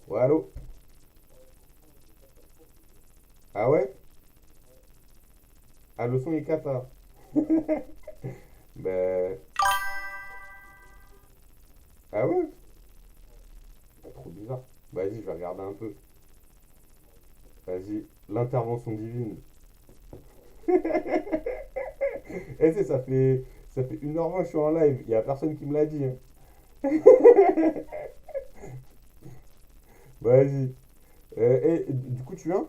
Ouais, allô? Ah ouais? Ah, le son est cata. Ben. Ah ouais? Ah, trop bizarre. Vas-y, je vais regarder un peu. Vas-y, l'intervention divine. Eh, tu sais, ça fait 1h20 que je suis en live. Il y a personne qui me l'a dit, hein. Vas-y. Du coup, tu viens?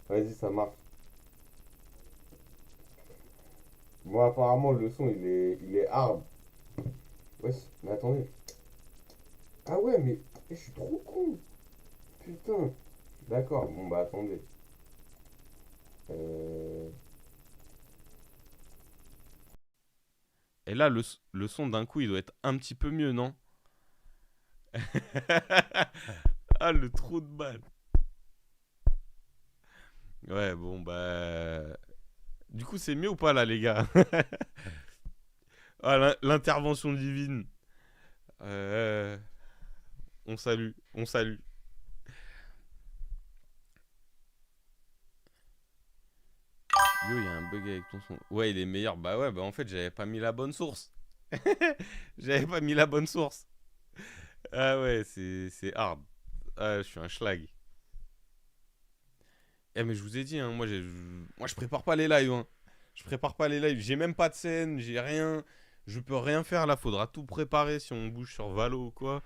Vas-y, ça marche. Bon, apparemment, le son, il est hard. Wesh, mais attendez. Ah ouais, mais je suis trop con. Putain. D'accord, bon, bah attendez. Euh... Et là, le son d'un coup, il doit être un petit peu mieux, non? Ah, le trou de balle. Ouais, bon, bah. Du coup, c'est mieux ou pas là, les gars? Ah, l'intervention divine. Euh, on salue, on salue. Yo, il y a un bug avec ton son. Ouais, il est meilleur. Bah ouais, bah en fait, j'avais pas mis la bonne source. J'avais pas mis la bonne source. Ah ouais, c'est hard. Ah, je suis un schlag. Eh, mais je vous ai dit, hein, moi, je prépare pas les lives. Hein. Je prépare pas les lives. J'ai même pas de scène, j'ai rien. Je peux rien faire là. Faudra tout préparer si on bouge sur Valo ou quoi.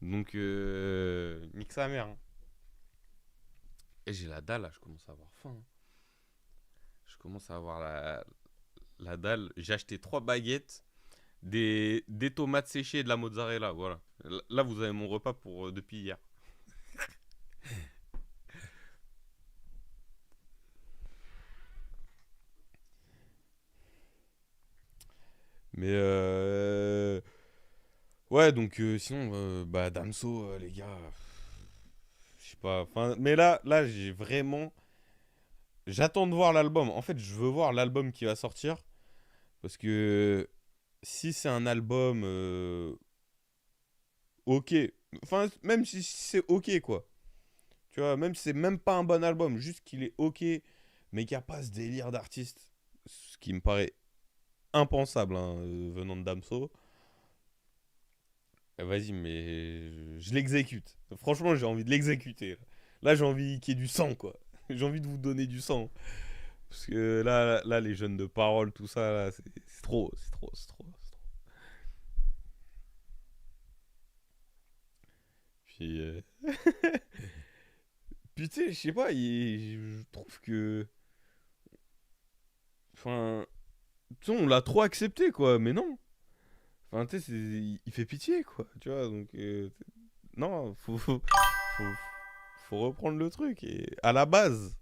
Donc, nique sa mère. Hein. Et j'ai la dalle là, je commence à avoir faim. Hein. Je commence à avoir la dalle. J'ai acheté 3 baguettes, des tomates séchées et de la mozzarella. Voilà. Là, vous avez mon repas pour depuis hier. Mais ouais, donc sinon, bah Damso, les gars, je sais pas. Enfin, mais là, j'ai vraiment. J'attends de voir l'album. En fait, je veux voir l'album qui va sortir parce que si c'est un album ok, enfin même si c'est ok quoi. Tu vois, même si c'est même pas un bon album, juste qu'il est ok, mais qu'il n'y a pas ce délire d'artiste, ce qui me paraît impensable hein, venant de Damso. Vas-y, mais je l'exécute. Franchement, j'ai envie de l'exécuter. Là, j'ai envie qu'il y ait du sang, quoi. J'ai envie de vous donner du sang. Parce que là les jeunes de parole, tout ça, là, c'est trop, c'est trop, c'est trop, c'est trop. Puis, puis tu sais, je sais pas, je trouve que. Enfin, tu sais, on l'a trop accepté, quoi, mais non. Enfin, tu sais, il fait pitié, quoi, tu vois, donc. Non, faut, faut reprendre le truc. Et à la base,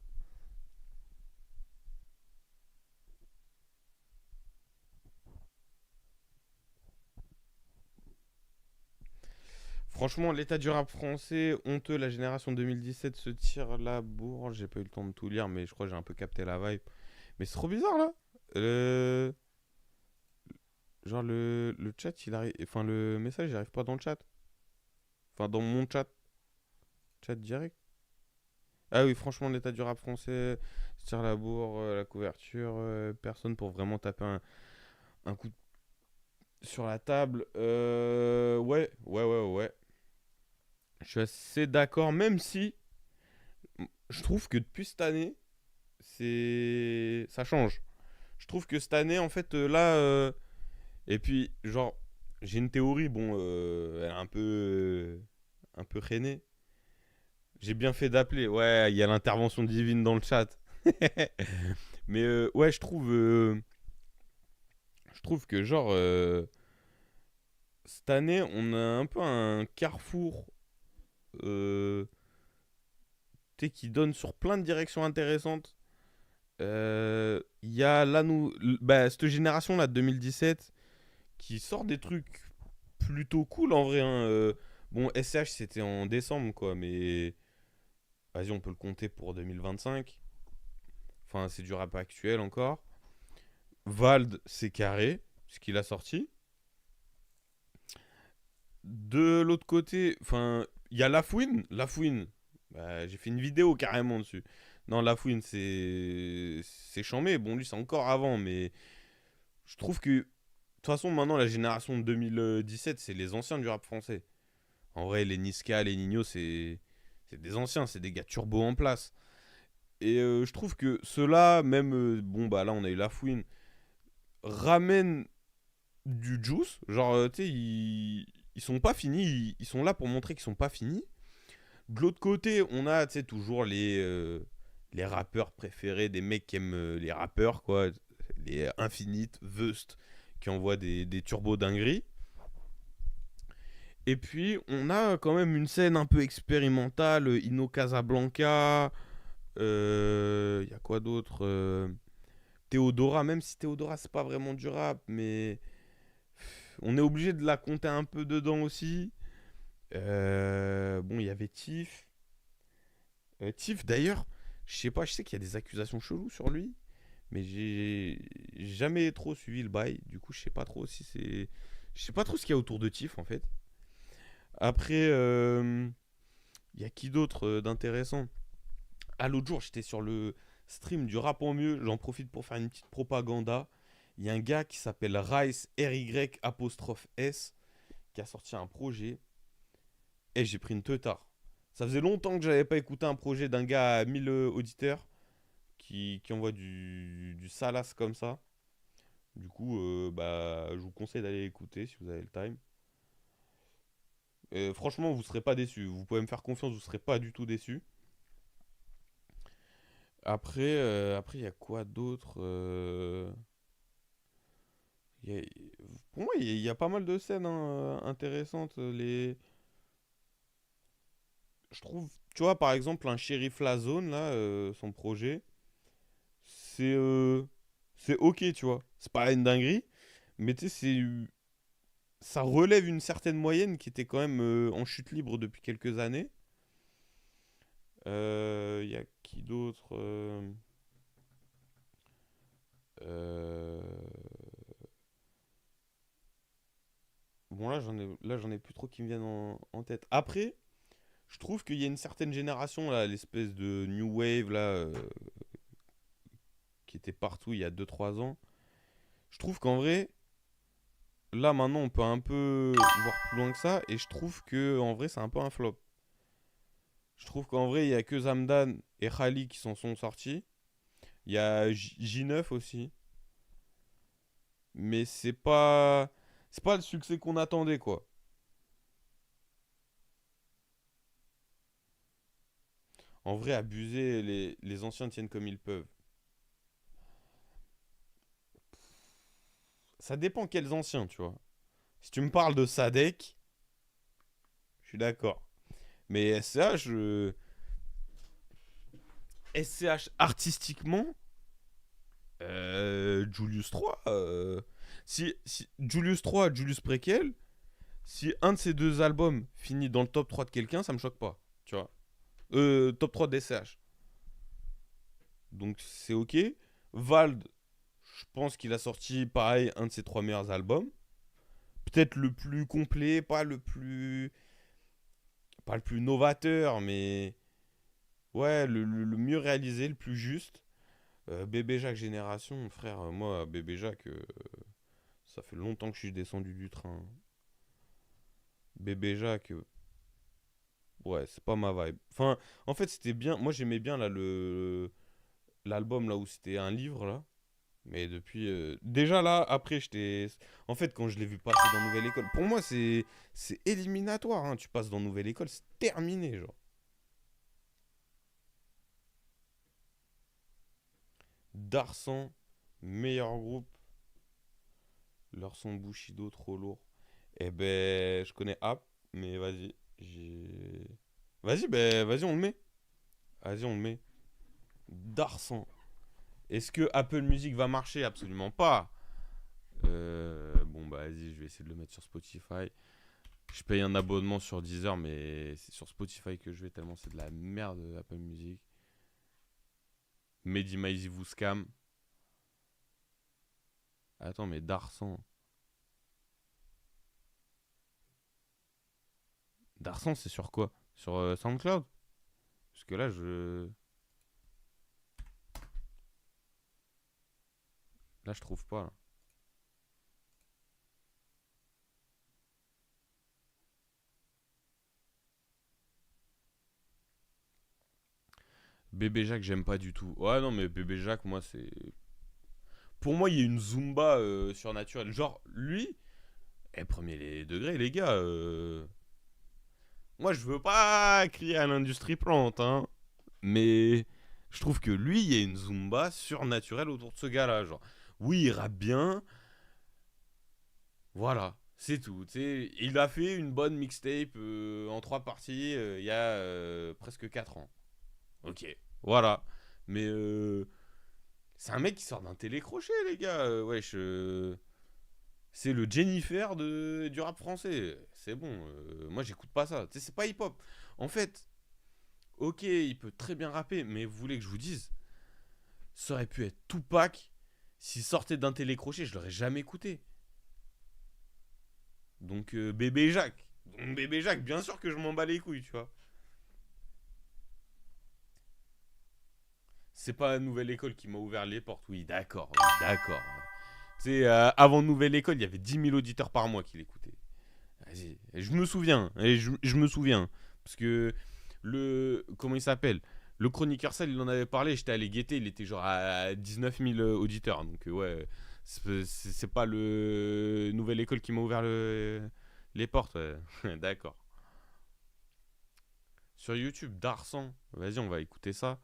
franchement, l'état du rap français, honteux, la génération 2017 se tire la bourre. J'ai pas eu le temps de tout lire, mais je crois que j'ai un peu capté la vibe. Mais c'est trop bizarre là. Euh, genre le chat, il arrive. Enfin, le message, il arrive pas dans le chat. Enfin, dans mon chat direct. Ah oui, franchement, l'état du rap français se tire la bourre, la couverture, personne pour vraiment taper un coup sur la table. Ouais. Je suis assez d'accord, même si je trouve que depuis cette année, ça change. Je trouve que cette année, en fait, là, et puis, genre, j'ai une théorie, bon, elle est un peu reinée. J'ai bien fait d'appeler. Ouais, il y a l'intervention divine dans le chat. Mais ouais, je trouve que genre cette année, on a un peu un carrefour euh, tu sais, qui donne sur plein de directions intéressantes. Il y a là nous, bah, cette génération là de 2017 qui sort des trucs plutôt cool en vrai. Hein. Bon, SCH c'était en décembre quoi, mais vas-y on peut le compter pour 2025. Enfin c'est du rap actuel encore. Vald c'est carré, ce qu'il a sorti. De l'autre côté, enfin, il y a Lafouine. Lafouine, bah, j'ai fait une vidéo carrément dessus. Non, Lafouine, c'est chambé. Bon, lui, c'est encore avant, mais je trouve que, de toute façon, maintenant, la génération de 2017, c'est les anciens du rap français. En vrai, les Niska, les Nino, c'est des anciens, c'est des gars turbo en place. Et je trouve que ceux-là, même, bon, bah là, on a eu Lafouine, ramènent du juice. Genre, tu sais, ils sont pas finis, ils sont là pour montrer qu'ils sont pas finis. De l'autre côté, on a, tu sais, toujours les rappeurs préférés des mecs qui aiment les rappeurs, quoi. Les Infinite, Vust, qui envoient des turbos dingueries. Et puis, on a quand même une scène un peu expérimentale, Inno Casablanca, y a quoi d'autre Théodora, même si Théodora, c'est pas vraiment du rap, mais on est obligé de la compter un peu dedans aussi. Bon, il y avait Tiff. Tiff, d'ailleurs, je sais pas, je sais qu'il y a des accusations cheloues sur lui, mais j'ai jamais trop suivi le bail. Du coup, je sais pas trop si c'est. Je sais pas trop ce qu'il y a autour de Tiff, en fait. Après, il y a qui d'autre d'intéressant? Ah, l'autre jour, j'étais sur le stream du rap en mieux. J'en profite pour faire une petite propaganda. Il y a un gars qui s'appelle Rice, RY apostrophe S, qui a sorti un projet. Et j'ai pris une teutard. Ça faisait longtemps que j'avais pas écouté un projet d'un gars à 1000 auditeurs qui envoie du salace comme ça. Du coup, bah, je vous conseille d'aller écouter si vous avez le time. Et franchement, vous serez pas déçus. Vous pouvez me faire confiance, vous serez pas du tout déçus. Après, il y a quoi d'autre il y a- Pour moi, il y a pas mal de scènes hein, intéressantes. Je trouve, tu vois, par exemple, un Sheriff La Zone, là, son projet, c'est c'est ok, tu vois. C'est pas une dinguerie, mais tu sais, ça relève une certaine moyenne qui était quand même en chute libre depuis quelques années. Il y a qui d'autre Euh, Bon, là, j'en ai plus trop qui me viennent en tête. Après, je trouve qu'il y a une certaine génération, là, l'espèce de New Wave, là, qui était partout il y a 2 3 ans. Je trouve qu'en vrai, là, maintenant, on peut un peu voir plus loin que ça, et je trouve que en vrai, c'est un peu un flop. Je trouve qu'en vrai, il y a que Zamdan et Khali qui s'en sont sortis. Il y a J9 aussi, mais c'est pas le succès qu'on attendait, quoi. En vrai, abuser, les anciens tiennent comme ils peuvent. Ça dépend quels anciens, tu vois. Si tu me parles de Sadek, je suis d'accord. Mais SCH artistiquement, Julius 3, si Julius 3, Julius Prequel, si un de ces deux albums finit dans le top 3 de quelqu'un, ça me choque pas, tu vois. Top 3 d'SCH. Donc c'est ok. Vald, je pense qu'il a sorti pareil un de ses 3 meilleurs albums. Peut-être le plus complet, pas le plus novateur, mais ouais, le mieux réalisé, le plus juste. Bébé Jacques Génération, frère, moi, Bébé Jacques, ça fait longtemps que je suis descendu du train. Bébé Jacques, ouais, c'est pas ma vibe. Enfin, en fait, c'était bien. Moi, j'aimais bien là l'album là où c'était un livre là. Mais depuis, déjà là, après, j'étais. En fait, quand je l'ai vu passer dans Nouvelle École, pour moi, c'est éliminatoire. Hein. Tu passes dans Nouvelle École, c'est terminé, genre. Darsan, meilleur groupe. Leur son Bushido, trop lourd. Eh ben, je connais App, mais vas-y. Vas-y, ben, vas-y, on le met. Vas-y, on le met. Darsan. Est-ce que Apple Music va marcher? Absolument pas. Bon, bah, vas-y, je vais essayer de le mettre sur Spotify. Je paye un abonnement sur Deezer, mais c'est sur Spotify que je vais tellement c'est de la merde, Apple Music. Mehdi Maizy vous scam. Attends, mais Darsan. Darsan, c'est sur quoi? Sur SoundCloud? Parce que là, je trouve pas. Là. Bébé Jacques, j'aime pas du tout. Ouais, non, mais Bébé Jacques, moi, c'est. Pour moi, il y a une Zumba surnaturelle. Genre, lui, premier degré, les gars. Moi, je veux pas crier à l'industrie plante, hein. Mais je trouve que lui, il y a une Zumba surnaturelle autour de ce gars-là. Genre, oui, il rappe bien. Voilà, c'est tout. T'sais, il a fait une bonne mixtape en 3 parties il y a presque 4 ans. Ok, voilà. Mais c'est un mec qui sort d'un télécrochet, les gars. Wesh. C'est le Jennifer du rap français. C'est bon. Moi, j'écoute pas ça. C'est pas hip-hop. En fait, ok, il peut très bien rapper, mais vous voulez que je vous dise, ça aurait pu être Tupac s'il sortait d'un télécrochet, je l'aurais jamais écouté. Donc Bébé Jacques. Donc Bébé Jacques, bien sûr que je m'en bats les couilles, tu vois. C'est pas la nouvelle école qui m'a ouvert les portes. Oui, d'accord, oui, d'accord. Tu sais, avant Nouvelle École, il y avait 10 000 auditeurs par mois qui l'écoutaient. Vas-y. Et je me souviens. Je me souviens. Parce que comment il s'appelle? Le chroniqueur Sal, il en avait parlé. J'étais allé guetter. Il était genre à 19 000 auditeurs. Donc, ouais. C'est pas le Nouvelle École qui m'a ouvert les portes. Ouais. D'accord. Sur YouTube, Darsan. Vas-y, on va écouter ça.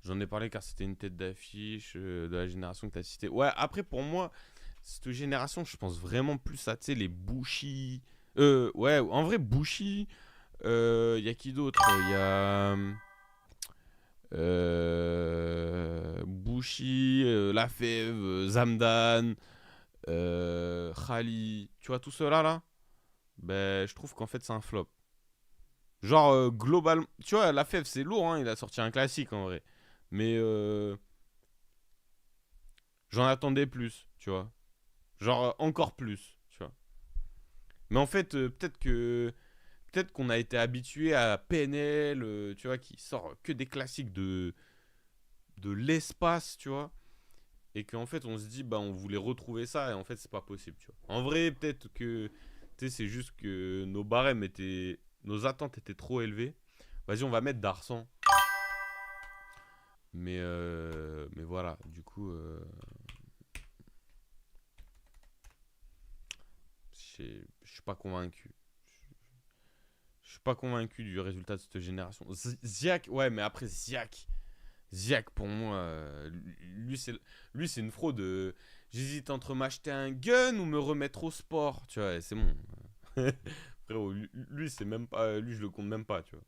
J'en ai parlé car c'était une tête d'affiche de la génération que tu as citée. Ouais, après, pour moi, cette génération, je pense vraiment plus à, tu sais, les Bouchy. Ouais, en vrai, Bouchy. Y a qui d'autre? Y a. Bouchy, La Fève, Zamdan, Khali. Tu vois, tout cela là? Ben, je trouve qu'en fait, c'est un flop. Genre, globalement. Tu vois, La Fève, c'est lourd, hein. Il a sorti un classique en vrai. Mais j'en attendais plus, tu vois. Genre encore plus, tu vois. Mais en fait, peut-être qu'on a été habitué à PNL, tu vois, qui sort que des classiques de l'espace, tu vois. Et qu'en fait, on se dit, bah, on voulait retrouver ça, et en fait, c'est pas possible, tu vois. En vrai, peut-être que, tu sais, c'est juste que nos attentes étaient trop élevées. Vas-y, on va mettre Darsan. Mais voilà, du coup, je suis pas convaincu. Je suis pas convaincu du résultat de cette génération. Ziak, ouais, mais après Ziak pour moi, lui c'est une fraude. J'hésite entre m'acheter un gun ou me remettre au sport, tu vois, et c'est bon. Frérot, lui c'est même pas, lui je le compte même pas, tu vois.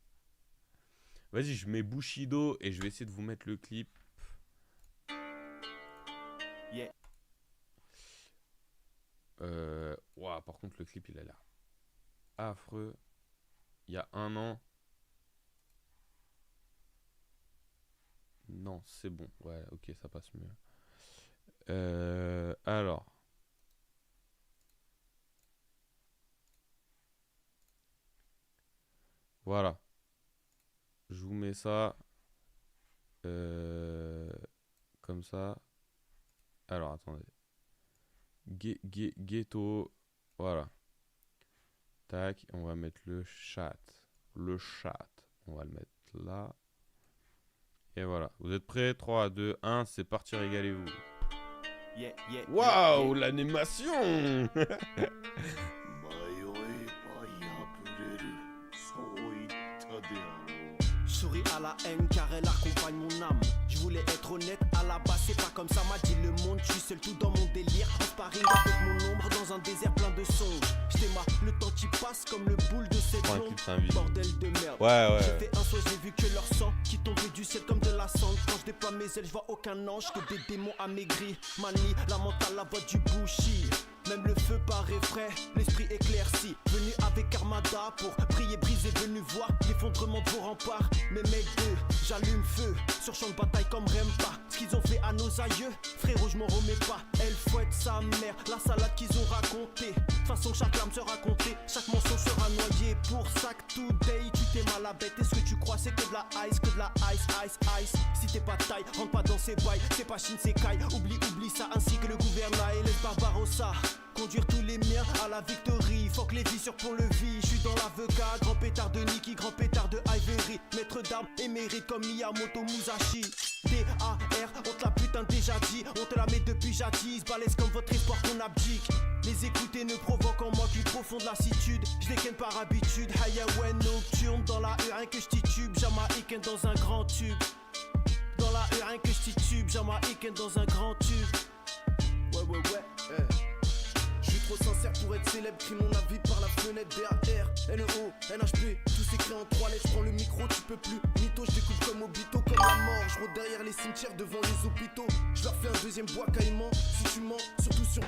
Vas-y, je mets Bushido et je vais essayer de vous mettre le clip. Yeah. Ouah, par contre, le clip il a l'air affreux. Il y a un an. Non, c'est bon. Ouais, ok, ça passe mieux. Alors. Voilà. Je vous mets ça. Comme ça. Alors, attendez. Ghetto. Voilà. Tac. On va mettre le chat. Le chat. On va le mettre là. Et voilà. Vous êtes prêts? 3, 2, 1. C'est parti, régalez-vous. Waouh, l'animation. Souris à la haine car elle accompagne mon âme. Je voulais être honnête, à la base c'est pas comme ça m'a dit le monde. Je suis seul tout dans mon délire, en sparring avec mon ombre dans un désert plein de songes. J't'aime, le temps qui passe comme le boule de cette blonde. Bordel de merde. Ouais. J'ai fait un saut, j'ai vu que leur sang qui tombait du ciel comme de la cendre. Quand je déploie mes ailes, je vois aucun ange que des démons amaigris. Manie, la mentale, la voix du Bushi. même le feu paraît frais, l'esprit éclairci. Venu avec Armada pour prier, briser, venu voir l'effondrement de vos remparts. Mes mecs d'eux, j'allume feu sur champ de bataille comme Rempa. Ce qu'ils ont fait à nos aïeux, frérot je m'en remets pas. Elle fouette sa mère, la salade qu'ils ont racontée. De toute façon chaque larme sera comptée, chaque mensonge sera noyé. Pour sac today, tu t'es mal à bête. Et ce que tu crois c'est que de la ice, que de la ice, ice, ice. Si t'es pas de taille, rentre pas dans ces bails. C'est pas Shinsekai, oublie ça ainsi que le gouvernail. Laisse Barbarossa conduire tous les miens à la victorie. Fuck les vies sur pont-levis, je suis dans l'avocat. Grand pétard de Nikki, grand pétard de Ivory. Maître d'armes émérite comme Miyamoto Musashi. D.A.R, on te l'a putain déjà dit. On te la met depuis jadis, balèze comme votre espoir qu'on abdique. Les écouter ne provoque en moi qu'une profonde lassitude. Je les ken par habitude, Hayaoué nocturne. Dans la rue, rien que je titube, jamaïcain dans un grand tube. Dans la rue, rien que je titube, jamaïcain dans un grand tube. Ouais, Je suis trop sincère pour être célèbre, crie mon avis par la fenêtre. D-A-R-N-E-O, N-H-P, tout s'écrit en 3 lettres. Je prends le micro, tu peux plus. Mytho, je découpe comme Obito, comme la mort. Je rôde derrière les cimetières devant les hôpitaux. Je leur fais un deuxième bois caïman. Si tu mens, surtout sur.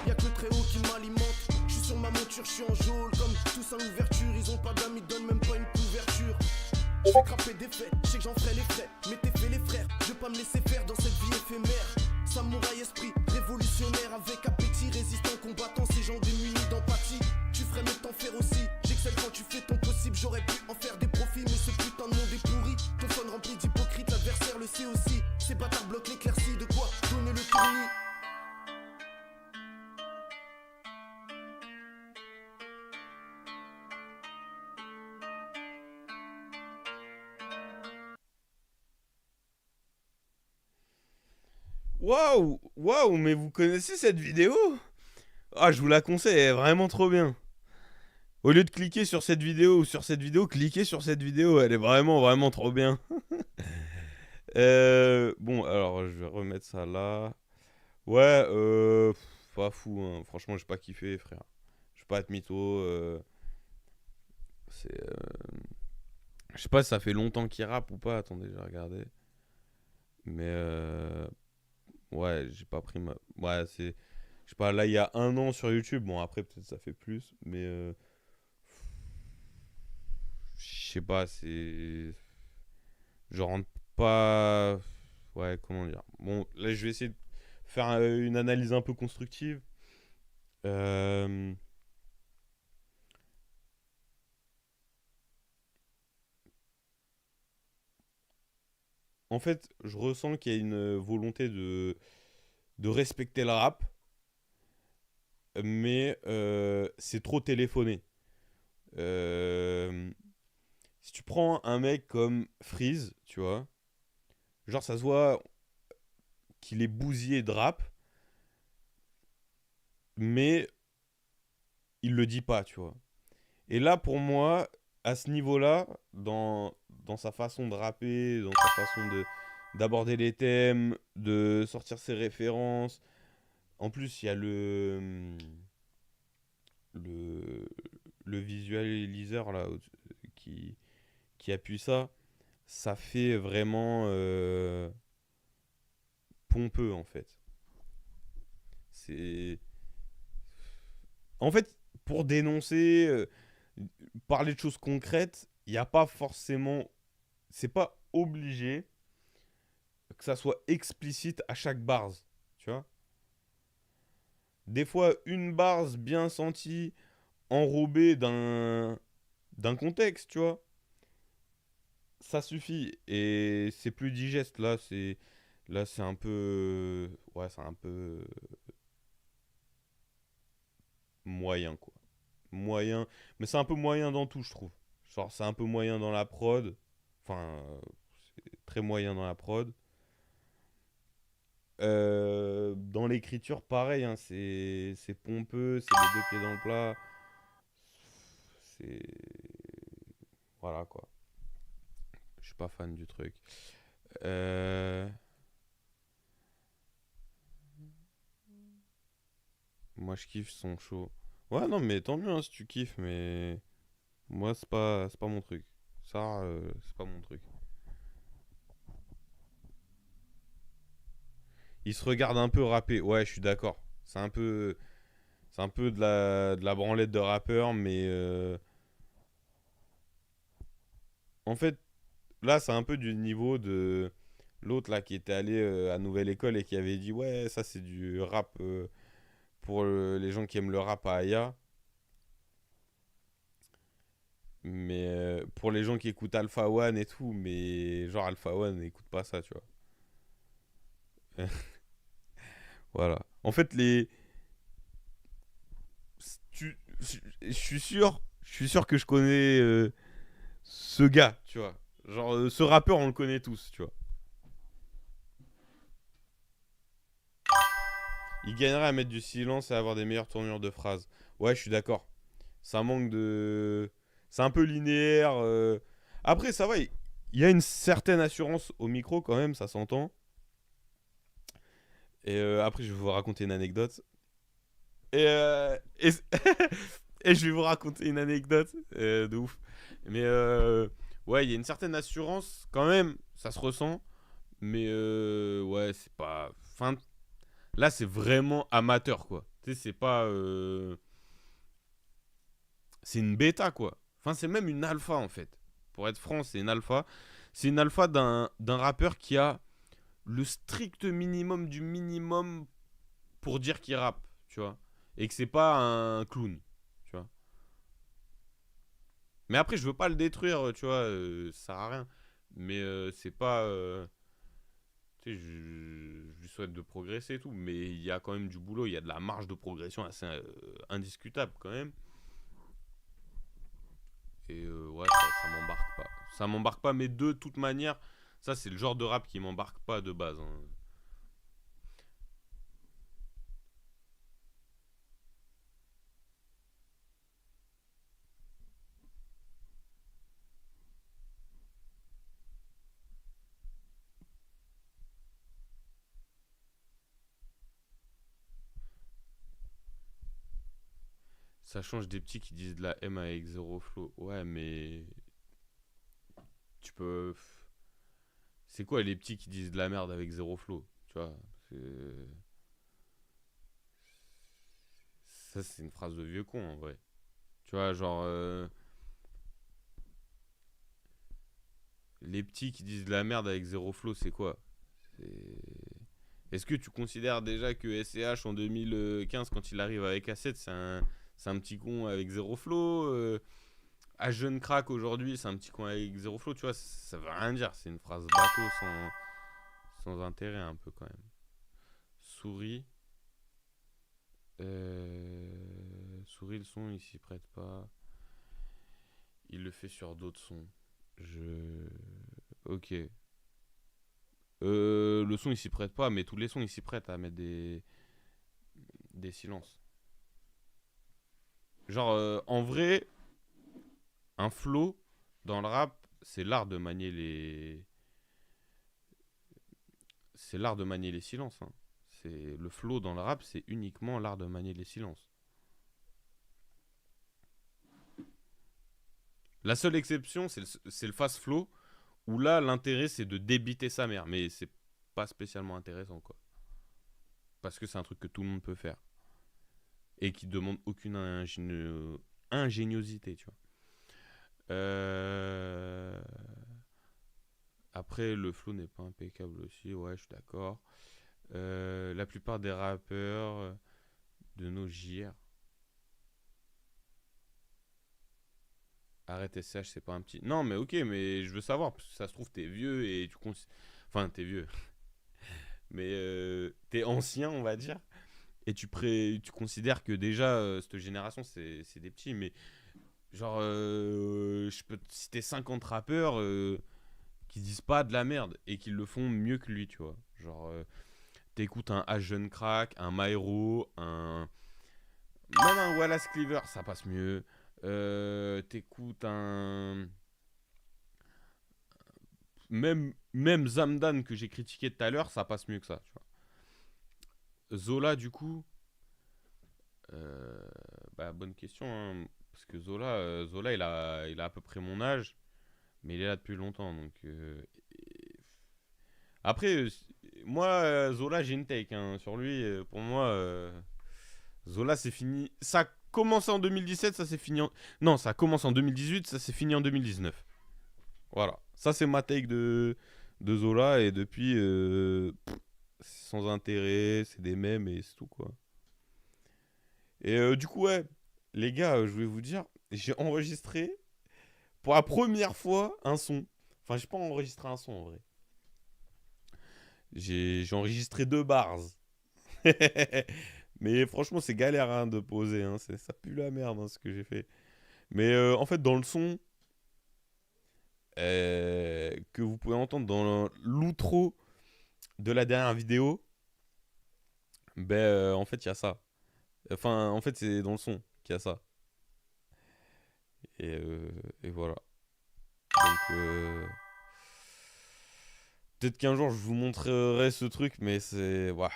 Y'a que le très haut qui m'alimente. Je suis sur ma monture, je suis en geôle. Comme tous à l'ouverture, ils ont pas d'amis, donnent même pas une couverture. Je vais craper des faits, je sais que j'en ferai les frais. Mais t'es fait les frères, je vais pas me laisser faire dans cette vie éphémère. Samouraï esprit, révolutionnaire avec appétit, résistant, combattant ces gens démunis d'empathie. Tu ferais mieux de t'en faire aussi, j'excelle quand tu fais ton possible. J'aurais pu en faire des profits, mais ce putain de monde est pourri. Ton phone rempli d'hypocrites, l'adversaire le sait aussi. Ces bâtards bloquent l'éclaircie, de quoi donner le tournis. Waouh, mais vous connaissez cette vidéo? Ah, je vous la conseille, elle est vraiment trop bien. Au lieu de cliquer sur cette vidéo ou sur cette vidéo, cliquez sur cette vidéo, elle est vraiment trop bien. Bon, alors je vais remettre ça là. Ouais, pas fou, hein. Franchement, j'ai pas kiffé, frère. Je vais pas être mytho. C'est. Je sais pas si ça fait longtemps qu'il rappe ou pas. Attendez, je vais regarder. Mais ouais, j'ai pas pris ma. Ouais, c'est. Je sais pas, là il y a 1 an sur YouTube. Bon, après, peut-être ça fait plus. Mais. Je sais pas, c'est. Je rentre pas. Ouais, comment dire. Bon, là je vais essayer de faire une analyse un peu constructive. Euh... En fait, je ressens qu'il y a une volonté de respecter le rap, mais c'est trop téléphoné. Si tu prends un mec comme Freeze, tu vois, genre ça se voit qu'il est bousillé de rap, mais il le dit pas, tu vois. Et là, pour moi, à ce niveau-là, dans sa façon de rapper, dans sa façon d'aborder les thèmes, de sortir ses références, en plus, il y a le, le visualiseur là, qui, qui appuie ça. Ça fait vraiment pompeux, en fait. C'est... En fait, pour dénoncer, parler de choses concrètes, il n'y a pas forcément... C'est pas obligé que ça soit explicite à chaque bars, tu vois. Des fois, une bars bien sentie, enrobée d'un contexte, tu vois, ça suffit. Et c'est plus digeste, là, c'est un peu... Ouais, c'est un peu moyen, quoi. Moyen, mais c'est un peu moyen dans tout, je trouve. Genre, c'est un peu moyen dans la prod. Enfin, c'est très moyen dans la prod. Dans l'écriture, pareil, hein, c'est pompeux, c'est les deux pieds dans le plat. C'est... Voilà, quoi. Je suis pas fan du truc. Euh... Moi, je kiffe son show. Ouais, non, mais tant mieux hein, si tu kiffes, mais... Moi, c'est pas mon truc. Ça, c'est pas mon truc. Il se regarde un peu rapper. Ouais, je suis d'accord. C'est un peu... C'est un peu de la branlette de rappeur, mais en fait, là, c'est un peu du niveau de l'autre là qui était allé à Nouvelle École et qui avait dit ouais, ça c'est du rap pour les gens qui aiment le rap à Aya. Mais pour les gens qui écoutent Alpha One et tout, mais genre Alpha One n'écoute pas ça, tu vois. Voilà. En fait, je suis sûr que je connais ce gars, tu vois. Genre, ce rappeur, on le connaît tous, tu vois. Il gagnerait à mettre du silence et à avoir des meilleures tournures de phrases. Ouais, je suis d'accord. Ça manque de. C'est un peu linéaire. Après, ça va. Il y a une certaine assurance au micro quand même, ça s'entend. Et après, je vais vous raconter une anecdote. Et et je vais vous raconter une anecdote de ouf. Mais ouais, il y a une certaine assurance quand même, ça se ressent. Mais ouais, c'est pas. Enfin, là, c'est vraiment amateur, quoi. Tu sais, c'est pas. C'est une bêta, quoi. Enfin, c'est même une alpha, en fait. Pour être franc, c'est une alpha. C'est une alpha d'un rappeur qui a le strict minimum du minimum pour dire qu'il rappe, tu vois. Et que c'est pas un clown, tu vois. Mais après, je veux pas le détruire, tu vois, ça sert à rien. Mais c'est pas. Tu sais, je lui souhaite de progresser et tout. Mais il y a quand même du boulot, il y a de la marge de progression assez indiscutable quand même. Et ouais, ça m'embarque pas. Ça m'embarque pas, mais de toute manière, ça c'est le genre de rap qui m'embarque pas de base, hein. Ça change des petits qui disent de la M avec zéro flow. Ouais, mais tu peux. C'est quoi les petits qui disent de la merde avec zéro flow? Tu vois, ça c'est une phrase de vieux con en vrai. Tu vois, genre les petits qui disent de la merde avec zéro flow, c'est quoi? C'est- Est-ce que tu considères déjà que SCH en 2015, quand il arrive avec A7, c'est un petit con avec zéro flow? À jeune crack aujourd'hui, c'est un petit con avec zéro flow, tu vois, ça veut rien dire. C'est une phrase bateau sans intérêt un peu quand même. Souris. Souris, le son, il s'y prête pas. Il le fait sur d'autres sons. Je. Ok. Le son, il s'y prête pas, mais tous les sons, ils s'y prêtent à mettre des silences. Genre, en vrai, un flow dans le rap, c'est l'art de manier les. C'est l'art de manier les silences, hein. C'est le flow dans le rap, c'est uniquement l'art de manier les silences. La seule exception, c'est le fast flow, où là, l'intérêt, c'est de débiter sa mère. Mais c'est pas spécialement intéressant, quoi. Parce que c'est un truc que tout le monde peut faire. Et qui demande aucune ingéniosité, tu vois. Euh, Après, le flow n'est pas impeccable aussi, ouais, je suis d'accord. La plupart des rappeurs de nos JR. Arrête SCH, c'est pas un petit. Non, mais ok, mais je veux savoir, parce que ça se trouve, t'es vieux et tu. Enfin, t'es vieux. Mais t'es ancien, on va dire. Et tu considères que déjà, cette génération, c'est des petits. Mais genre, je peux te citer 50 rappeurs qui disent pas de la merde et qui le font mieux que lui, tu vois. Genre, t'écoutes un H Jeune Crack, un Myro, un. Même un Wallace Cleaver, ça passe mieux. T'écoutes un. Même Zamdan que j'ai critiqué tout à l'heure, ça passe mieux que ça, tu vois. Zola, du coup. Bah, bonne question, hein. Parce que Zola il a à peu près mon âge, mais il est là depuis longtemps. Donc, après, moi, Zola, j'ai une take, hein, sur lui. Pour moi, Zola, c'est fini. Ça a commencé en 2017, ça s'est fini en... Non, ça a commencé en 2018, ça s'est fini en 2019. Voilà. Ça, c'est ma take de Zola. Et depuis, c'est sans intérêt, c'est des mèmes et c'est tout, quoi. Et du coup, ouais, les gars, je vais vous dire, j'ai enregistré pour la première fois un son. Enfin, j'ai pas enregistré un son, en vrai. J'ai enregistré 2 bars. Mais franchement, c'est galère hein, de poser. Hein. Ça pue la merde hein, ce que j'ai fait. Mais en fait, dans le son que vous pouvez entendre dans l'outro de la dernière vidéo, ben en fait, il y a ça. Enfin, en fait, c'est dans le son qu'il y a ça. Et, euh, et voilà. Donc, peut-être qu'un jour, je vous montrerai ce truc, mais c'est... Ouah.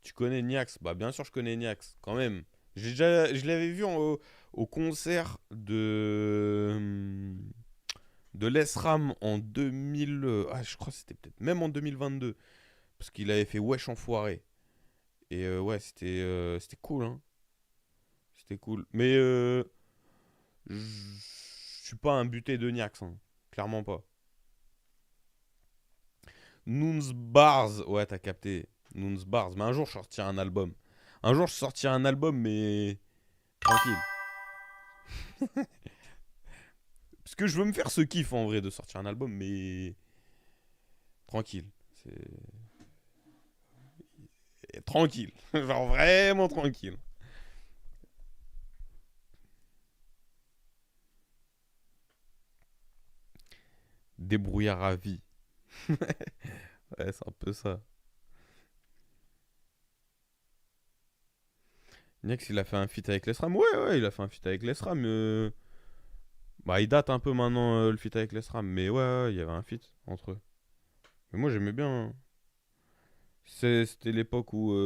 Tu connais Niax? Bah bien sûr je connais Niax, quand même. Je l'avais vu au concert de l'ESRAM en 2000... ah je crois que c'était peut-être même en 2022. Parce qu'il avait fait Wesh Enfoiré. Et ouais c'était cool hein. C'était cool. Mais je suis pas un buté de Niax hein. Clairement pas. Noons Bars, ouais t'as capté. Noons Bars. Mais un jour je sortirai un album. Un jour je sortirai un album mais... Tranquille. Parce que je veux me faire ce kiff en vrai de sortir un album, mais tranquille. Tranquille. Genre vraiment tranquille. Débrouillard à vie. Ouais, c'est un peu ça. Nex, il a fait un feat avec l'Esram. Ouais, ouais, il a fait un feat avec l'Esram. Bah, il date un peu maintenant le feat avec l'Esram. Mais ouais, ouais, il y avait un feat entre eux. Mais moi, j'aimais bien. Hein. C'était l'époque où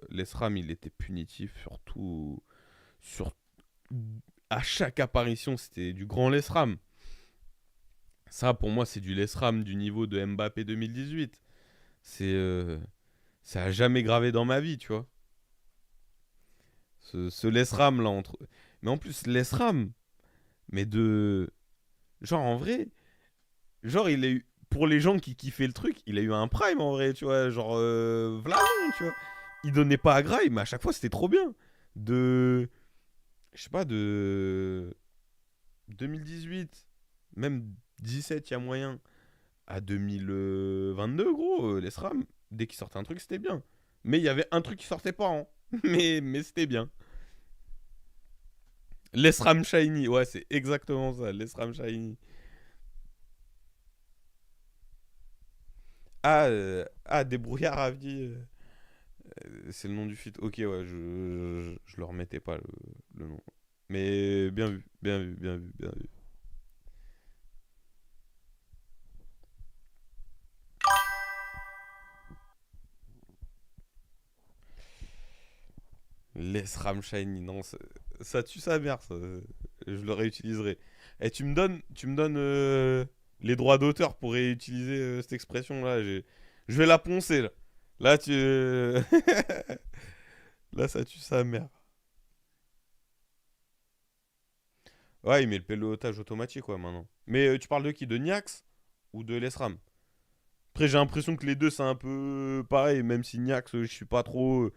l'Esram, il était punitif. Surtout. Sur, à chaque apparition, c'était du grand l'Esram. Ça, pour moi, c'est du Lesram du niveau de Mbappé 2018. Ça a jamais gravé dans ma vie, tu vois. Ce Lesram là entre. Mais en plus, Lesram, mais de. Genre, en vrai, genre, il a eu. Pour les gens qui kiffaient le truc, il a eu un prime en vrai, tu vois. Genre, Vlad, tu vois. Il donnait pas à graille, mais à chaque fois, c'était trop bien. De. Je sais pas, de. 2018, même 17, il y a moyen. À 2022, gros, les SRAM, dès qu'ils sortaient un truc, c'était bien. Mais il y avait un truc qui sortait pas, hein. Mais c'était bien. Les SRAM Shiny, ouais, c'est exactement ça, les SRAM Shiny. Des brouillards à vie, c'est le nom du feat. Ok, ouais, je le remettais pas le nom. Mais bien vu, bien vu, bien vu, bien vu. Les SRAM Shiny, non, ça tue sa mère, ça. Je le réutiliserai. Et tu me donnes les droits d'auteur pour réutiliser cette expression-là. Je vais la poncer, là. Là, là, ça tue sa mère. Ouais, il met le pilotage automatique, quoi, maintenant. Mais tu parles de qui? De Niax ou de l'ESRAM? Après, j'ai l'impression que les deux, c'est un peu pareil, même si Niax, je suis pas trop...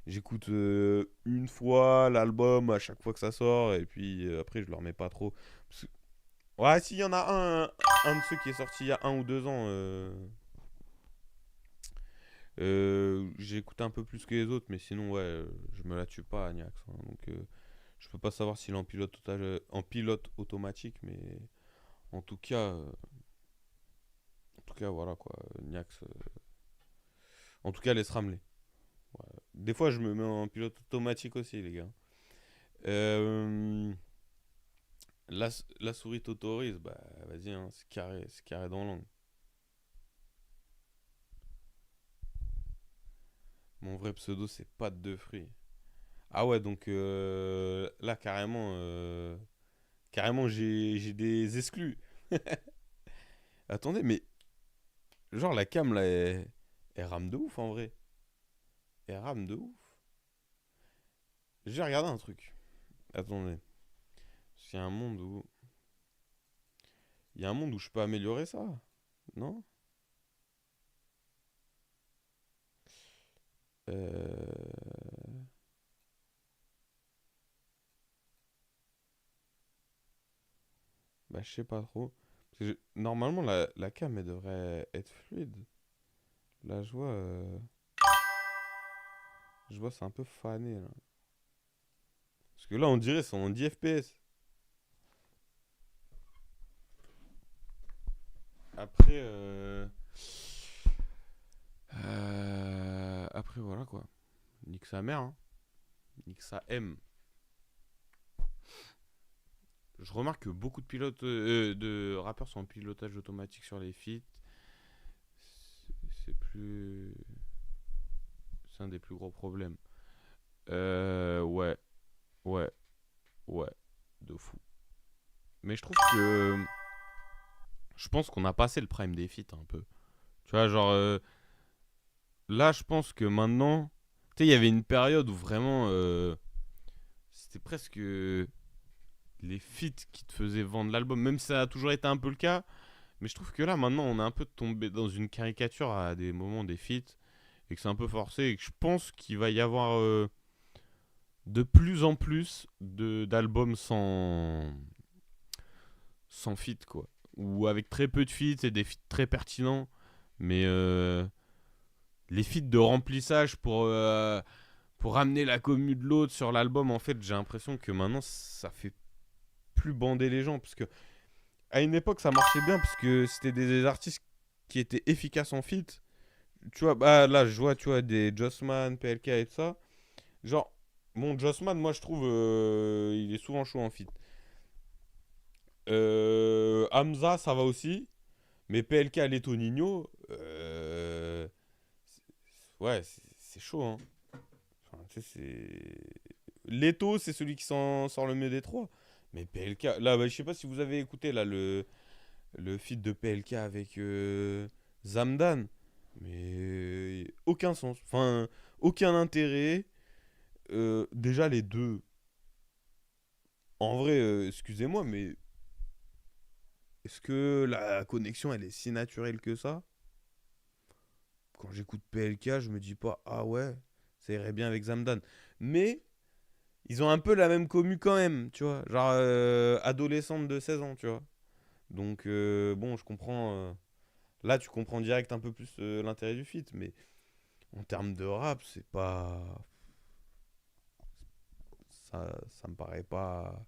J'écoute une fois l'album à chaque fois que ça sort, et puis après, je le remets pas trop. Ouais, s'il y en a un de ceux qui est sorti il y a 1 ou 2 ans, j'ai écouté un peu plus que les autres, mais sinon, ouais, je me la tue pas, Niax. Hein. Donc, je peux pas savoir s'il est en pilote automatique, mais en tout cas, voilà quoi, Niax. En tout cas, les SRAMley. Ouais. Des fois, je me mets en pilote automatique aussi, les gars. Euh, la souris t'autorise, bah vas-y, hein, c'est carré dans l'angle. Mon vrai pseudo, c'est pâte de fruits. Ah ouais, donc là, carrément, j'ai des exclus. Attendez, mais genre la cam là, elle rame de ouf en vrai. Elle rame de ouf. Je vais regarder un truc. Attendez. Parce qu'il y a un monde où... Il y a un monde où je peux améliorer ça. Non? Bah, je sais pas trop. Parce que normalement, la cam, elle devrait être fluide. Là, je vois, c'est un peu fané, là. Parce que là, on dirait, c'est en 10 FPS. Après, après, voilà, quoi. Nique sa mère, hein. Nique sa M. Je remarque que beaucoup de pilotes, de rappeurs sont en pilotage automatique sur les feats. C'est plus... C'est un des plus gros problèmes. Ouais, ouais, ouais, de fou. Mais je trouve que... Je pense qu'on a passé le prime des feats un peu. Tu vois, genre... là, je pense que maintenant... Tu sais, il y avait une période où vraiment... c'était presque... les feats qui te faisaient vendre l'album. Même si ça a toujours été un peu le cas. Mais je trouve que là, maintenant, on est un peu tombé dans une caricature à des moments des feats. Et que c'est un peu forcé. Et que je pense qu'il va y avoir... de plus en plus d'albums sans feat, quoi. Ou avec très peu de feats et des feats très pertinents. Mais les feats de remplissage pour ramener la commu de l'autre sur l'album, en fait, j'ai l'impression que maintenant, ça fait plus bander les gens. Parce que à une époque, ça marchait bien parce que c'était des artistes qui étaient efficaces en feat. Tu vois, bah là, je vois, tu vois, des Jossman, PLK et tout ça. Genre, bon, Jossman, moi, je trouve, il est souvent chaud en feat. Hamza, ça va aussi. Mais PLK, Leto, Nino, ouais, c'est chaud, hein. Enfin, tu sais, Leto, c'est celui qui s'en sort le mieux des trois. Mais PLK, là, bah, je sais pas si vous avez écouté là, le feat de PLK avec Zamdan. Mais aucun sens. Enfin, aucun intérêt. Déjà, les deux. En vrai, excusez-moi, mais est-ce que la connexion, elle est si naturelle que ça? Quand j'écoute PLK, je me dis pas, ah ouais, ça irait bien avec Zamdan. Mais ils ont un peu la même commu quand même, tu vois. Genre adolescente de 16 ans, tu vois. Donc, bon, je comprends. Là, tu comprends direct un peu plus l'intérêt du feat. Mais en termes de rap, c'est pas. Ça me paraît pas.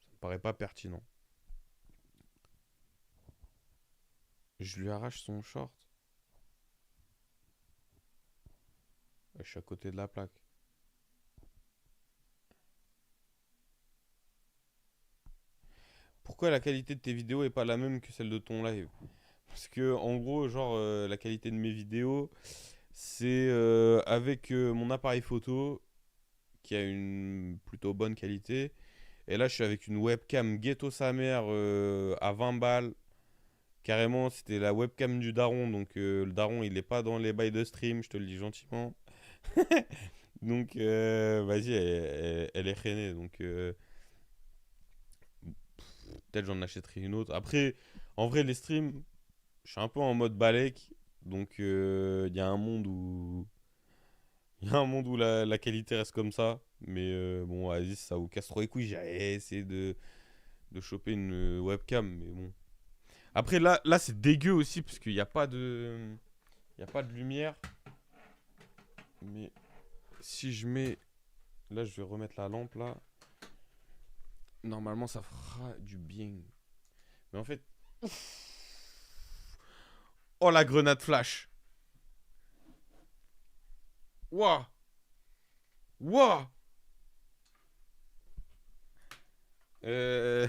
Ça me paraît pas pertinent. Je lui arrache son short. Ouais, je suis à côté de la plaque. Pourquoi la qualité de tes vidéos est pas la même que celle de ton live? Parce que en gros, genre la qualité de mes vidéos, c'est avec mon appareil photo qui a une plutôt bonne qualité. Et là, je suis avec une webcam ghetto sa mère à 20 balles. Carrément, c'était la webcam du daron. Donc le daron, il est pas dans les bails de stream, je te le dis gentiment. Donc vas-y, elle est freinée. Donc peut-être j'en achèterai une autre. Après, en vrai, les streams, je suis un peu en mode balèque. Donc il y a un monde où la qualité reste comme ça. Mais bon, vas-y, si ça vous casse trop les couilles, j'ai essayé de choper une webcam. Mais bon. Après, là c'est dégueu aussi parce qu'il n'y a pas de. Il n'y a pas de lumière. Mais si je mets. Là, je vais remettre la lampe là. Normalement, ça fera du bien. Mais en fait. Oh, la grenade flash. Wouah. Wouah. Euh...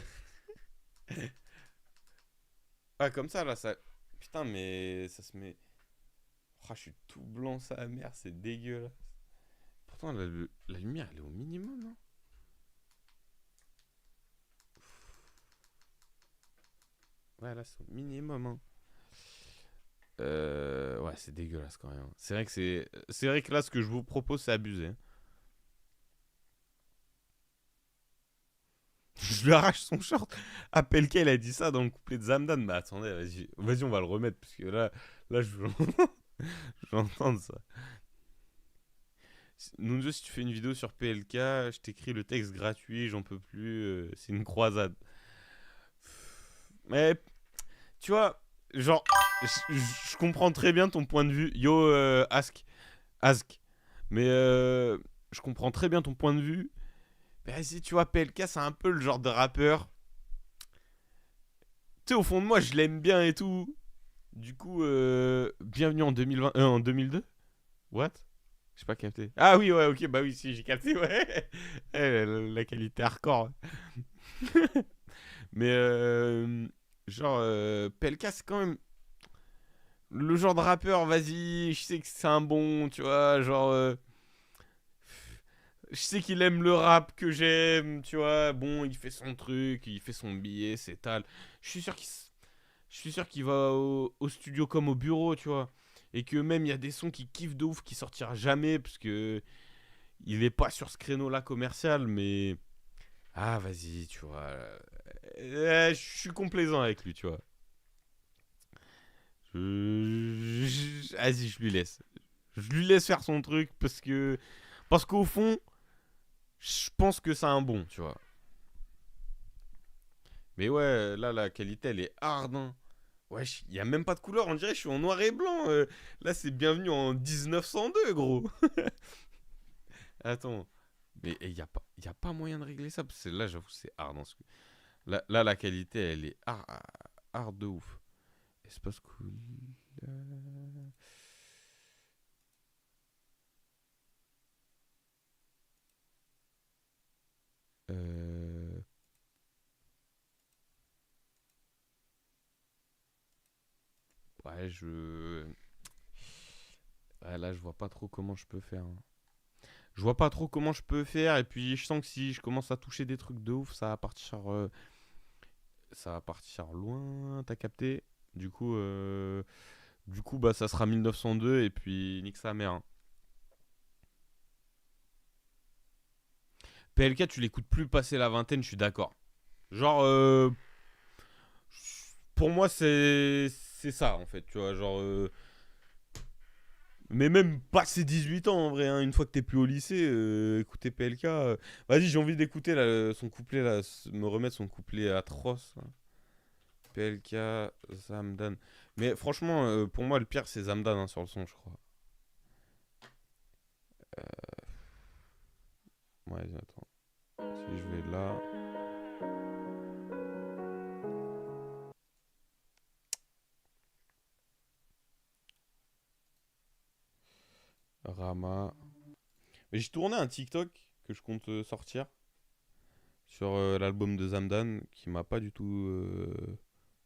Ah, comme ça, là, ça... Putain, mais ça se met... Oh, je suis tout blanc, sa mère, c'est dégueulasse. Pourtant, la lumière, elle est au minimum, hein. Ouais, là, c'est au minimum. Hein. Ouais, c'est dégueulasse quand même. C'est vrai que là, ce que je vous propose, c'est abusé. Hein. Je lui arrache son short. Appelle il a dit ça dans le couplet de Zamdan. Mais attendez, vas-y, on va le remettre. Parce que là je veux entendre ça. Nunzo, si tu fais une vidéo sur PLK, je t'écris le texte gratuit, j'en peux plus. C'est une croisade. Mais, tu vois, genre, je comprends très bien ton point de vue. Yo, Ask. Mais je comprends très bien ton point de vue. Mais si tu vois, PLK, c'est un peu le genre de rappeur. Tu sais, au fond de moi, je l'aime bien et tout. Du coup, bienvenue en 2020, en 2002. What? J'ai pas capté. Ah oui, ouais, ok, bah oui, si, j'ai capté, ouais. La qualité hardcore. Mais, genre, PLK, c'est quand même le genre de rappeur, vas-y, je sais que c'est un bon, tu vois, genre... je sais qu'il aime le rap que j'aime, tu vois. Bon, il fait son truc, il fait son billet, c'est tal. Je suis sûr qu'il va au studio comme au bureau, tu vois. Et que même il y a des sons qui kiffent de ouf qui sortira jamais parce que il est pas sur ce créneau-là commercial, mais ah vas-y, tu vois. Je suis complaisant avec lui, tu vois. Vas-y, je lui laisse. Je lui laisse faire son truc parce qu'au fond, je pense que c'est un bon, tu vois. Mais ouais, là, la qualité, elle est hard. Hein. Ouais, il y a même pas de couleur. On dirait que je suis en noir et blanc. Là, c'est bienvenu en 1902, gros. Attends. Mais il y a pas moyen de régler ça. Parce que là, j'avoue, c'est hard. Hein, là, la qualité, elle est hard de ouf. Espace cool. Ouais, ouais, là, je vois pas trop comment je peux faire. Hein. Je vois pas trop comment je peux faire. Et puis, je sens que si je commence à toucher des trucs de ouf, ça va partir loin. T'as capté? Du coup, bah, ça sera 1902 et puis nique sa mère. Hein. PLK, tu l'écoutes plus passer la vingtaine, je suis d'accord. Genre, pour moi, c'est ça, en fait, tu vois, genre... mais même passer 18 ans, en vrai, hein, une fois que t'es plus au lycée, écouter PLK... vas-y, j'ai envie d'écouter là, son couplet, là, me remettre son couplet atroce. Là. PLK, Zamdan. Mais franchement, pour moi, le pire, c'est Zamdan hein, sur le son, je crois. Ouais, attends. Si je vais là... Rama. Mais j'ai tourné un TikTok que je compte sortir sur l'album de Zamdan qui m'a pas du tout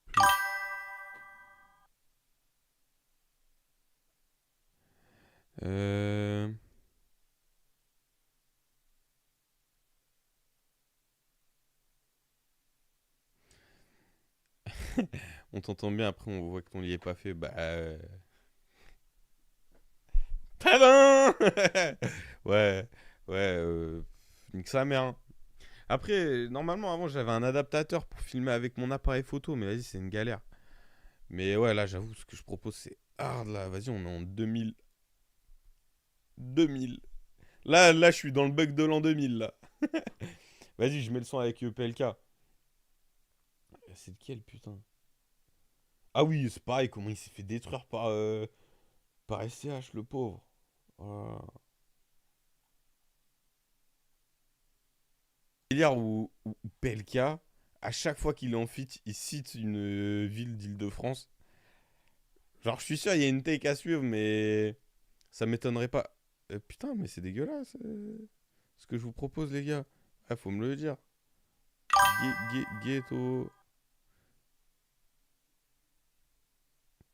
plu. Euh... on t'entend bien, après on voit que ton lit est pas fait. Bah. Tadam. Ouais, ouais, nique sa mère. Hein. Après, normalement, avant, j'avais un adaptateur pour filmer avec mon appareil photo, mais vas-y, c'est une galère. Mais ouais, là, j'avoue, ce que je propose, c'est hard, là. Vas-y, on est en 2000. 2000. Là, je suis dans le bug de l'an 2000, là. Vas-y, je mets le son avec PLK. C'est lequel, putain? Ah oui, c'est pareil, comment il s'est fait détruire par SCH, le pauvre. Voilà. Délire où PLK, à chaque fois qu'il est en feat, il cite une ville d'Île-de-France. Genre, je suis sûr, il y a une take à suivre, mais ça m'étonnerait pas. Putain, mais c'est dégueulasse ce que je vous propose, les gars. Ah, faut me le dire. Ghetto.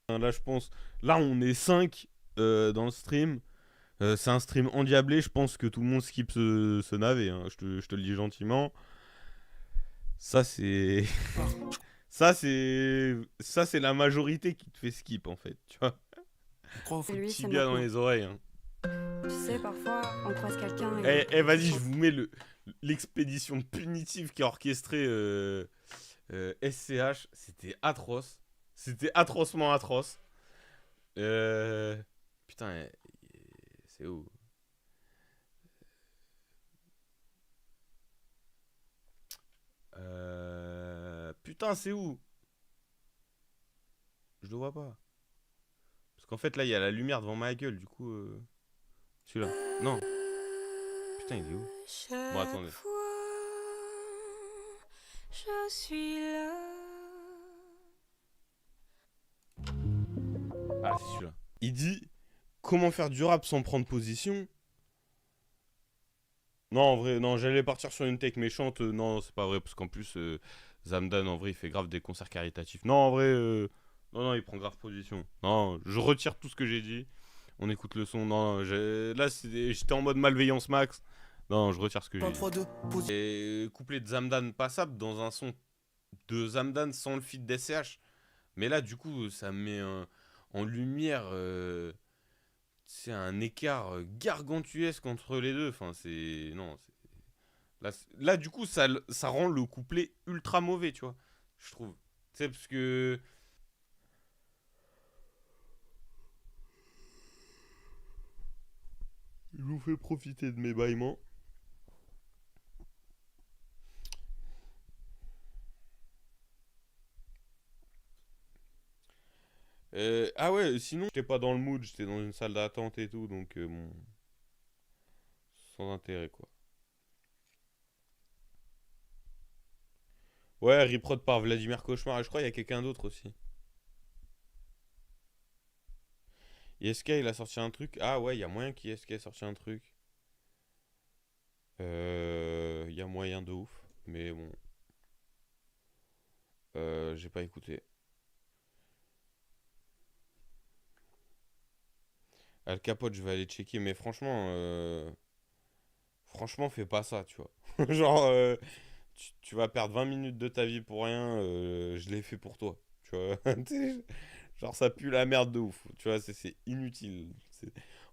Là, je pense. Là, on est 5 dans le stream. C'est un stream endiablé. Je pense que tout le monde skip ce navet. Hein. Je te le dis gentiment. Ça, c'est. Ça, c'est la majorité qui te fait skip, en fait, tu vois. Lui, Petit c'est gars dans maintenant. les oreilles, hein. Tu sais, parfois, on croise quelqu'un et... Vas-y, je vous mets l'expédition punitive qui a orchestré SCH. C'était atroce. C'était atrocement atroce. Euh, Putain, c'est où? Putain, c'est où? Je le vois pas. Parce qu'en fait, là, il y a la lumière devant ma gueule, du coup... Celui-là. Non. Putain, il est où? Bon, attendez. Je suis là. Ah, c'est celui-là. Il dit comment faire du rap sans prendre position. Non, en vrai, non, j'allais partir sur une tech méchante. Non, c'est pas vrai, parce qu'en plus, Zamdan, en vrai, il fait grave des concerts caritatifs. Non, en vrai, non, il prend grave position. Non, je retire tout ce que j'ai dit. On écoute le son. Non, là, j'étais en mode malveillance max. Non, je retire ce que j'ai dit. Et couplet de Zamdan passable dans un son de Zamdan sans le feat d'SCH. Mais là, du coup, ça met en lumière c'est un écart gargantuesque entre les deux. Enfin, c'est. Non, là, du coup, ça rend le couplet ultra mauvais, tu vois. Je trouve. Tu sais, parce que. Ils m'ont fait profiter de mes bâillements. Ah ouais, sinon, j'étais pas dans le mood, j'étais dans une salle d'attente et tout, donc bon. Sans intérêt, quoi. Ouais, reprod par Vladimir Cauchemar, et je crois qu'il y a quelqu'un d'autre aussi. ISK, il a sorti un truc. Ah ouais, il y a moyen qu'ISK ait sorti un truc. Il y a moyen de ouf, mais bon. J'ai pas écouté. Al Capote, je vais aller checker, mais franchement, fais pas ça, tu vois. Genre, tu vas perdre 20 minutes de ta vie pour rien, je l'ai fait pour toi, tu vois. Genre, ça pue la merde de ouf, tu vois, c'est inutile.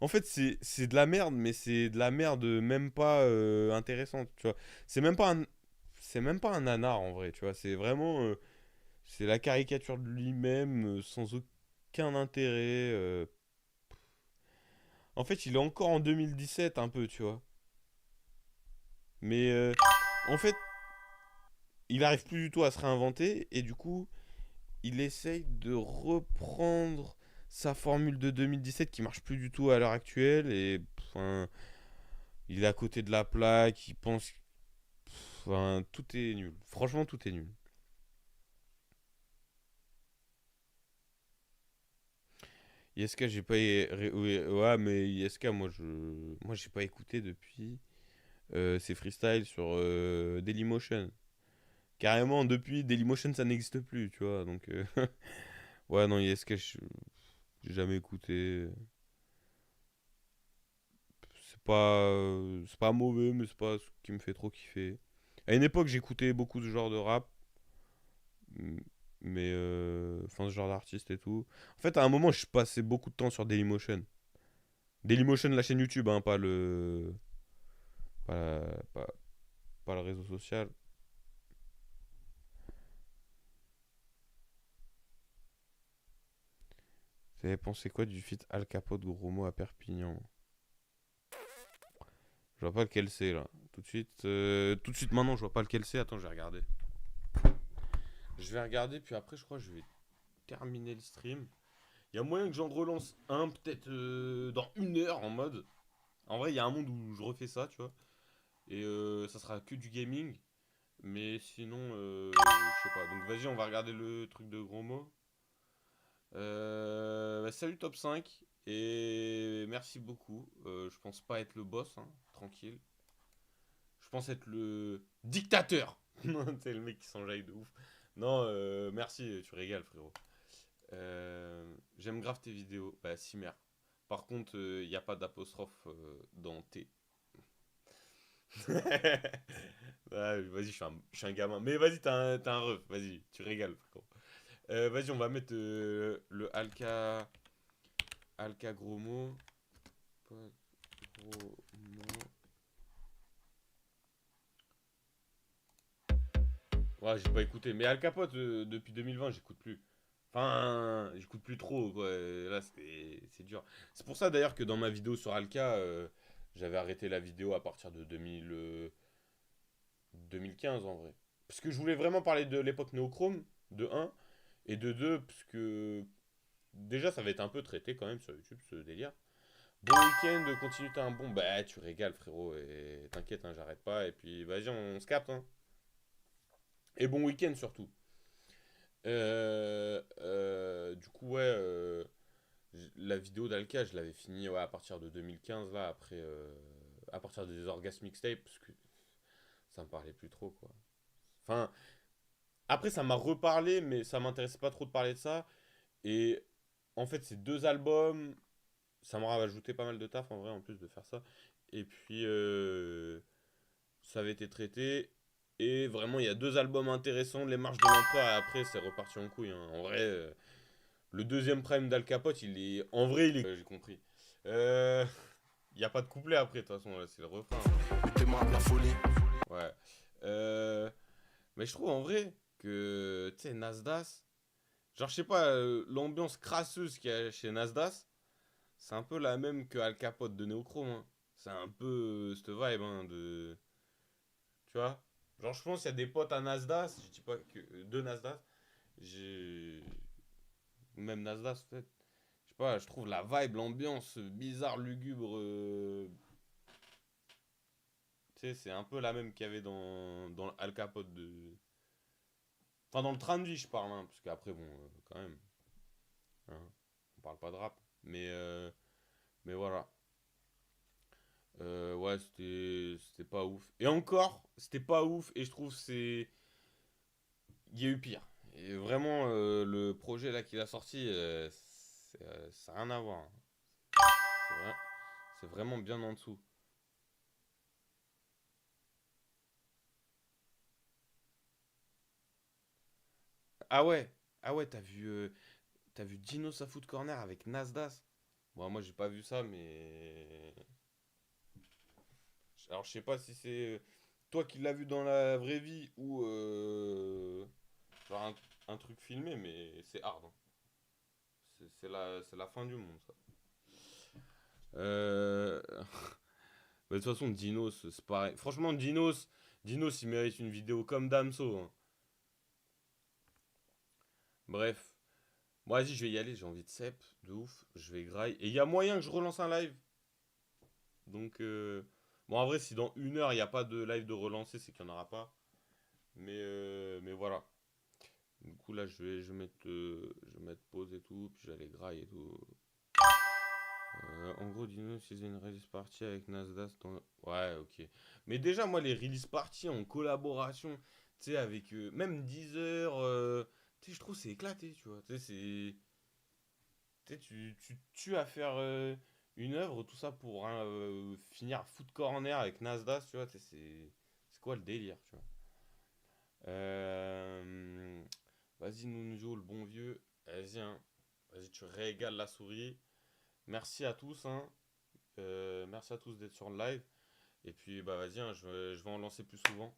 En fait, c'est de la merde, mais c'est de la merde même pas intéressante, tu vois. C'est même pas un, c'est même pas un nanar en vrai, tu vois. C'est vraiment, c'est la caricature de lui-même sans aucun intérêt. En fait, il est encore en 2017 un peu, tu vois. Mais en fait, il arrive plus du tout à se réinventer et du coup, il essaye de reprendre sa formule de 2017 qui marche plus du tout à l'heure actuelle et enfin, il est à côté de la plaque, il pense, enfin, tout est nul. Franchement, tout est nul. ISK, j'ai pas, ouais, mais ISK, moi, j'ai pas écouté depuis ses freestyles sur Dailymotion. Carrément, depuis Dailymotion, ça n'existe plus, tu vois. Donc, ouais, non, ISK, j'ai jamais écouté. C'est pas mauvais, mais c'est pas ce qui me fait trop kiffer. À une époque, j'écoutais beaucoup ce genre de rap, m- mais enfin, ce genre d'artiste et tout. En fait, à un moment, je passais beaucoup de temps sur Dailymotion. Dailymotion, la chaîne YouTube, hein, pas, pas, pas le réseau social. Vous avez pensé quoi du feat Al Capote Gros Mot à Perpignan? Je vois pas lequel c'est là. Tout de suite maintenant, je vois pas lequel c'est. Attends, je vais regarder. Je vais regarder, puis après, je crois que je vais terminer le stream. Il y a moyen que j'en relance un, peut-être dans 1 heure en mode. En vrai, il y a un monde où je refais ça, tu vois. Et ça sera que du gaming. Mais sinon, je sais pas. Donc vas-y, on va regarder le truc de gros mots. Salut top 5. Et merci beaucoup. Je pense pas être le boss, hein, tranquille. Je pense être le dictateur. C'est le mec qui s'enjaille de ouf. Non, merci, tu régales, frérot. J'aime grave tes vidéos. Bah, si, merde. Par contre, il n'y a pas d'apostrophe dans T. Ah, vas-y, je suis un gamin. Mais vas-y, t'as un ref. Vas-y, tu régales, frérot. Vas-y, on va mettre le Alka gros mot. Pas gros mot. Ouais, j'ai pas écouté. Mais Al Capote, depuis 2020, j'écoute plus. Enfin, j'écoute plus trop, quoi. Là, c'est dur. C'est pour ça, d'ailleurs, que dans ma vidéo sur Alka, j'avais arrêté la vidéo à partir de 2015, en vrai. Parce que je voulais vraiment parler de l'époque néochrome, de un et de 2 parce que déjà, ça va être un peu traité quand même sur YouTube, ce délire. Bon week-end, continue, t'as un bon. Bah, tu régales, frérot. Et t'inquiète, hein, j'arrête pas. Et puis, vas-y, on se capte, hein. Et bon week-end surtout. Du coup, ouais, la vidéo d'Alka, je l'avais fini ouais, à partir de 2015, là, après, à partir des Orgasm Mixtape, parce que ça me parlait plus trop, quoi. Enfin, après, ça m'a reparlé, mais ça m'intéressait pas trop de parler de ça. Et en fait, ces deux albums, ça m'aura ajouté pas mal de taf, en vrai, en plus de faire ça. Et puis, ça avait été traité. Et vraiment, il y a deux albums intéressants, Les Marches de l'Empereur, et après, c'est reparti en couille, hein. En vrai, le deuxième prime d'Al Capote, il est. En vrai, il est. J'ai compris. Il n'y a pas de couplet après, de toute façon, là, c'est le refrain, hein. Mettez-moi de la folie. Ouais. Euh, Mais je trouve en vrai que, tu sais, Nasdaq, genre, je sais pas, l'ambiance crasseuse qu'il y a chez Nasdaq, c'est un peu la même que Al Capote de Neochrome, hein. C'est un peu cette vibe, hein, de. Tu vois? Genre, je pense qu'il y a des potes à Nasdaq, je dis pas que. De Nasdaq, j'ai. Même Nasdaq, peut-être. Je sais pas, je trouve la vibe, l'ambiance bizarre, lugubre. Tu sais, c'est un peu la même qu'il y avait dans Al Capote de. Enfin, dans le train de vie, je parle, hein, parce qu'après, bon, quand même, hein, on parle pas de rap. Mais voilà. Ouais, c'était pas ouf. Et encore, c'était pas ouf, et je trouve c'est. Il y a eu pire. Et vraiment, le projet là qu'il a sorti, ça n'a rien à voir, hein. C'est vraiment bien en dessous. Ah ouais, ah ouais, t'as vu Dino sa Food Corner avec Nasdaq? Bon, moi j'ai pas vu ça, mais. Alors je sais pas si c'est toi qui l'as vu dans la vraie vie ou genre un truc filmé, mais c'est hard, hein. C'est la fin du monde, ça. Bah, de toute façon, Dinos, c'est pareil. Franchement, Dinos, il mérite une vidéo comme Damso, hein. Bref. Bon, vas-y, je vais y aller, j'ai envie de cep, de ouf. Je vais graille. Et il y a moyen que je relance un live. Donc, bon, en vrai, si dans une heure, il n'y a pas de live de relancer, c'est qu'il n'y en aura pas. Mais voilà. Du coup, là, je vais mettre pause et tout, puis je vais aller graille et tout. En gros, Dino, c'est une release party avec Nasdaq. Ouais, ok. Mais déjà, moi, les release parties en collaboration, tu sais, avec même Deezer, tu sais, je trouve c'est éclaté, tu vois. Tu sais, tu tues à faire une œuvre, tout ça pour finir Foot Corner avec Nasdaq, tu vois. Tu sais, c'est quoi le délire, tu vois. Vas-y, Nunjo, le bon vieux. Vas-y, hein. Vas-y, tu régales la souris. Merci à tous, hein. Merci à tous d'être sur le live. Et puis, bah, vas-y, hein, je vais en lancer plus souvent.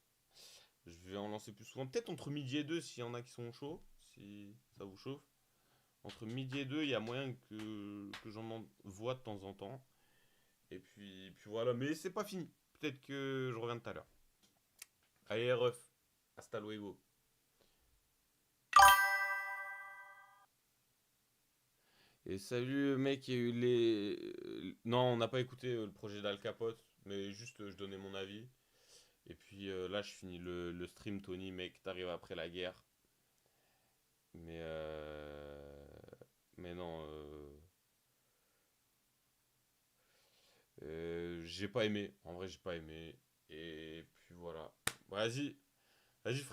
Je vais en lancer plus souvent. Peut-être entre midi et deux, s'il y en a qui sont chauds. Si ça vous chauffe. Entre midi et deux, il y a moyen que j'en envoie de temps en temps. Et puis voilà. Mais c'est pas fini. Peut-être que je reviens tout à l'heure. Allez, ref. Hasta luego. Et salut mec, il y a eu les. Non, on n'a pas écouté le projet d'Al Capote, mais juste je donnais mon avis. Et puis là, je finis le stream, Tony, mec, t'arrives après la guerre. Mais mais non, j'ai pas aimé. En vrai, j'ai pas aimé. Et puis voilà. Vas-y, vas-y frère.